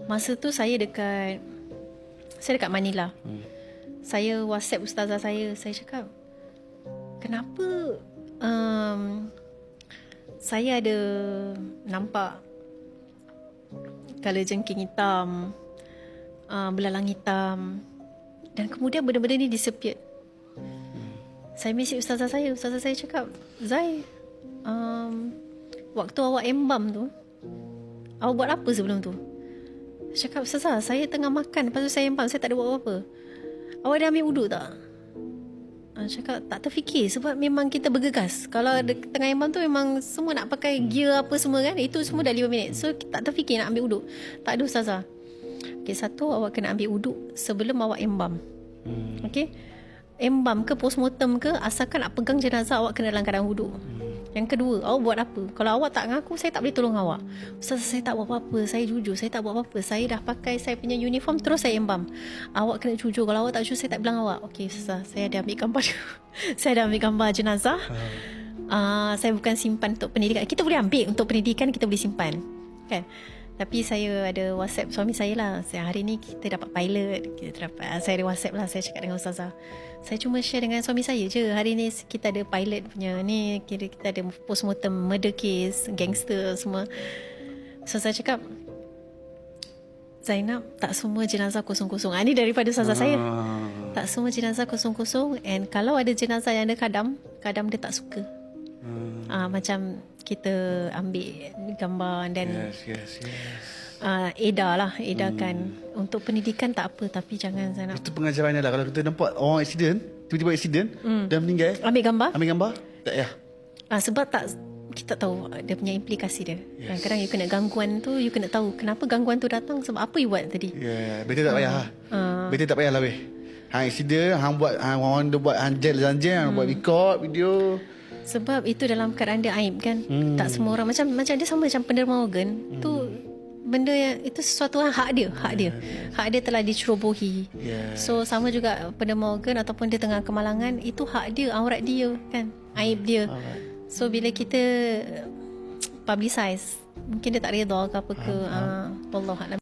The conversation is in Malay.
Masa tu saya dekat Manila. Saya WhatsApp ustazah saya cakap, kenapa saya ada nampak kalajengking hitam, belalang hitam, dan kemudian benda-benda ni disappeared. Saya mesej ustazah saya cakap, Zai, waktu awak embam tu, awak buat apa sebelum tu? Saya cakap, ustazah, saya tengah makan, lepas tu saya embam, saya tak ada buat apa-apa. Awak dah ambil wuduk tak? Cakap, tak terfikir, sebab memang kita bergegas. Kalau tengah embam tu memang semua nak pakai gear apa semua kan, itu semua dah 5 minit. So tak terfikir nak ambil wuduk. Tak ada ustazah. Okay, satu, awak kena ambil wuduk sebelum awak embam. Okay, embam ke postmortem ke, asalkan nak pegang jenazah, awak kena dalam keadaan wuduk. Yang kedua, awak buat apa? Kalau awak tak ngaku, saya tak boleh tolong awak. Ustaz, saya tak buat apa-apa, saya jujur, saya tak buat apa-apa, saya dah pakai saya punya uniform, terus saya embam. Awak kena jujur. Kalau awak tak jujur, saya tak bilang awak. Okey Ustaz, saya dah ambil gambar saya dah ambil gambar jenazah. Saya bukan simpan untuk pendidikan. Kita boleh ambil untuk pendidikan, kita boleh simpan kan. Tapi saya ada WhatsApp suami saya lah. Hari ni kita dapat pilot, saya ada WhatsApp lah. Saya cakap dengan ustazah, saya cuma share dengan suami saya je, hari ni kita ada pilot punya ni, kita ada postmortem murder case, gangster semua. Ustazah cakap, Zainab, tak semua jenazah kosong-kosong. Ni daripada ustazah saya. Tak semua jenazah kosong-kosong. And kalau ada jenazah yang ada kadam dia tak suka. Macam kita ambil gambar dan yes. edarkan untuk pendidikan tak apa, tapi jangan Zainab. Itu pengajarannya lah. Kalau kita nampak orang accident, tiba-tiba accident dan meninggal, ambil gambar tak payah. Sebab kita tahu dia punya implikasi dia. Kadang-kadang you kena gangguan tu, you kena tahu kenapa gangguan tu datang, sebab apa you buat tadi. Better tak payah. Better tak payah lah weh. Hang accident, hang buat, orang dia buat janjian, buat record video. Sebab itu dalam keadaan dia aib kan. Tak semua orang macam dia sama macam penerima organ tu, benda yang itu sesuatu yang hak dia telah dicerobohi. So sama juga penerima organ ataupun dia tengah kemalangan, itu hak dia, aurat dia kan, aib dia. So bila kita publicize, mungkin dia tak redha ke apa ke, wallahualam.